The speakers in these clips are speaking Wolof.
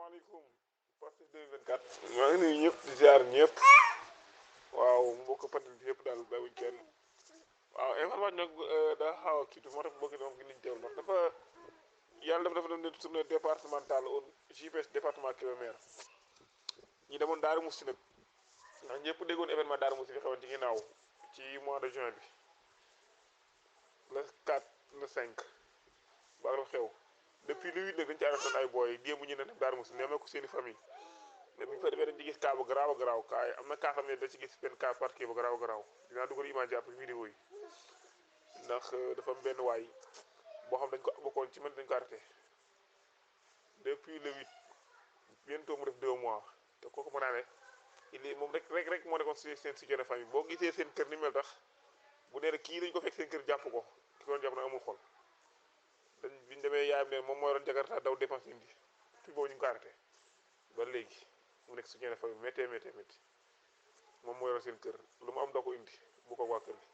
asalaamaaleykum Pastef 2024 maa ngi nuyu ñëpp di ziar ñëpp waaw mbokk patriote yëpp daal bàyyiwuñ kenn waaw information nag daa xaw a kii moo tax bëgg na moom gi niñ teewul ndax dafa yàlla dafa doon ne tournée départementale au JPS département Kébémer ñi demoon Darou Moussi nag ndax ñëpp déggoon événement Darou Moussi bi xewoon ci ginnaaw ci mois de juin bi le 4 le 5 ba la xew depuis le 8 nag dañ ci arrêté ay booy démb ñu ne nag Darou Moussi nemmeeku seen i famille mais bu ñu fa defee dañ ci gis cas bu garaaw a garaaw cas yi am na cas xam ne da ci gis benn cas particulier bu garaaw a garaaw dinaa dugal image yi après vidéo yi ndax dafa am benn waay boo xam dañ ko bokkoon ci man dañ ko arrêté depuis le 8 bientôt mu def 2 mois te kooku mën naa ne il est moom rek moo nekkoon seen soutien de famille boo gisee seen kër ni mel tax bu nee kii dañ ko fekk seen kër jàpp ko ki doon jàpp na amul xol biñ demee yaayam ne moom mooy doon jakarta daw dépense indi fi boobu ñu ngi ko arrêté ba léegi mu nekk soutien de famille métti moom mooy yoroon seen kër lu mu am doo ko indi bu ko waa kër gi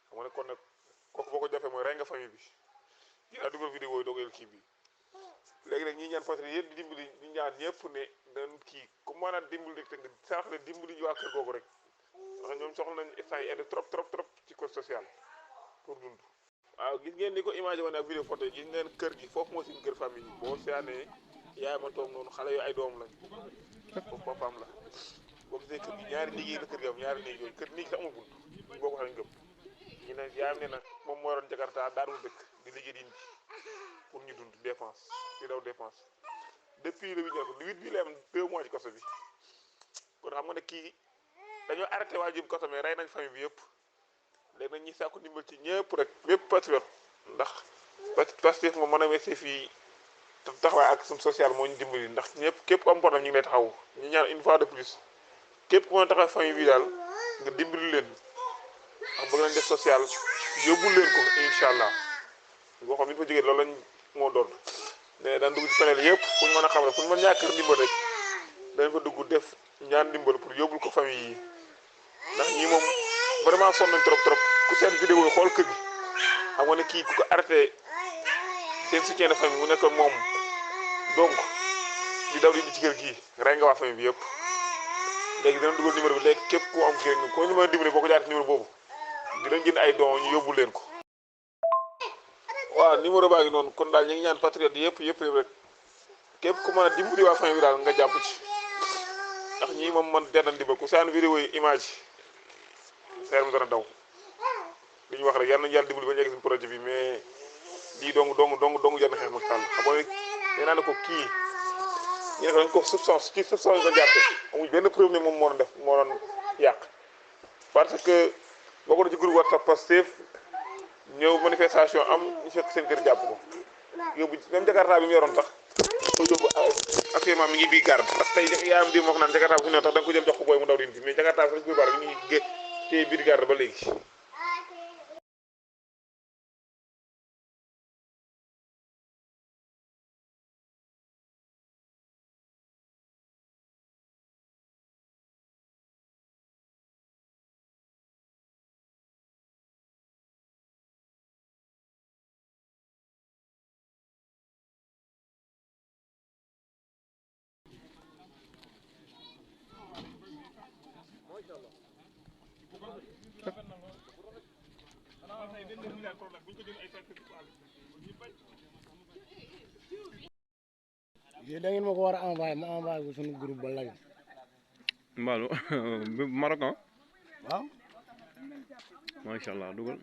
xam nga ne kon nag kooku boo ko jafee mooy rey nga famille bi dinaa dugal vidéo yi doog kii bi léegi nag ñi ñaan patrie yëpp di dimbali di ñaan ñëpp ne dañ kii ku maanaam dimbali te nga sarax le dimbali waa kër googu rek ndax ñoom soxla nañ instant yi aide trop ci côté social pour dund. waaw gis ngeen ni ko image wane ak vidéo photo yi gis ngeen kër gi foofu moo seen kër famille yi boo seanee yaay ma toog noonu xale yu ay doom lañ foofu papaam la boo gisee kër gi ñaari néeg yi la kër gi am ñaari néeg yooyu kër néeg sax amul bunt boo ko xale ngëm ñu ne yaayam ne na moom moo doon jakarta daarul dëkk di liggéey di indi pour ñu dund dépense di daw dépense depuis le 8 ko le 8 bi la am 2 mois ci kaso bi kon xam nga ne kii dañoo arrêté waa jëm kaso mais rey nañ famille bi yëpp léegi nag ñi sàkku ndimbal ci ñëpp rek bépp patriote ndax Pastef moom mën a wesee fii taxawaay ak suñu social moo ñu dimbali ndax ñëpp képp ku am problème ñu ngi lay taxaw ñu ñaan une fois de plus képp ku mën a taxaw famille bi daal nga dimbali leen ak bëgg nañ def social yóbbul leen ko incha allah boo xam ne fa jógee loolu lañ moo doon mais daan dugg ci panel yëpp fu ñu mën a xam ne fu ñu mën ñàkk ndimbal rek dañ fa dugg def ñaan ndimbal pour yóbbul ko famille yi ndax ñii moom vraiment sonn nañ trop ku seen vidéo yi xool kër gi xam nga ne kii ku ko arrêté seen soutien de famille mu nekk moom donc di daw di indi ci kër gii rey nga waa famille bi yëpp léegi dina dugal numéro bi léegi képp ku am kii rek ko ñu mën a dimbali boo ko jaaree numéro boobu dinañ jënd ay dons ñu yóbbu leen ko. waaw numéro baa ngi noonu kon daal ñu ngi ñaan patriote yëpp rek képp ku mën a dimbali waa famille bi daal nga jàpp ci ndax ñii moom man jar na dimbal ku saan vidéo yi image seer mu dana daw li ñu wax rek yal nañu yàlla dimbali ba ñu egg suñu projet bi mais lii dong jar na xeex Macky Sall xam nga nee naa ne ko kii ñu ne ko dañ ko substance ci substance nga jàppe amuñ benn preuve ne moom moo doon yàq parce que boo ko doon ci groupe WhatsApp Pastef ñëw manifestation am ñu fekk seen kër jàpp ko yóbbu même jakarta bi mu yoroon sax ko yóbbu actuellement mi ngi bii garde parce que tey yaayam di moo ko naan jakarta bi su ne tax da nga ko jël jox ko booy mu daw di indi mais jakarta bi sax biir bar bi ñu ngi téye biir garde ba léegi. yéen da ngeen ma ko war a envoyé ma envoyé ko suñu groupe ba léegi. Mbaalu Maroc ah. waaw. macha allah dugal.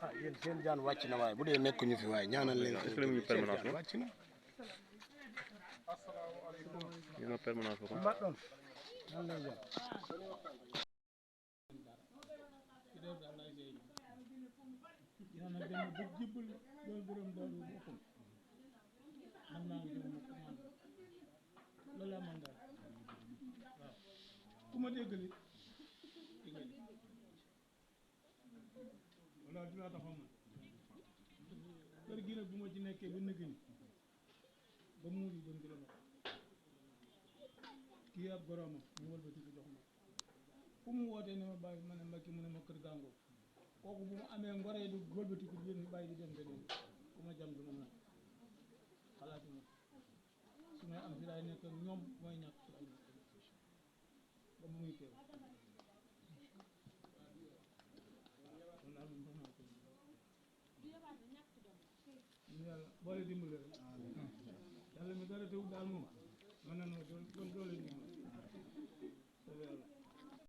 ah yéen seen jaan wàcc na waaye bu dee nekkuñu fi waaye ñaanal leen. est-ce que ñu permanence la wàcc na. ñu ma permanence ba ko. kuma déggali wala dinaa taxaw man kër gi nag bu ma ci nekkee ba nëgg ni ba muur yi gën gën a kii ab goromam ñu wëlbati ko jox ma fu mu wootee ne ma bàyyi ma ne mbakki mu ne ma kër gàngoo kooku bu mu amee ngoree du wëlbati ko yéen bàyyi di dem beneen ku ma jam du ma naan xalaatu ma su may am fi laay nekk ak ñoom mooy ñàkk fi laay nekk ba mu muy teew kon daal moom xam naa ko ñu yàlla boole dimbale rek yàlla mi dara teewul daal moom mën na noo doon doole dimbale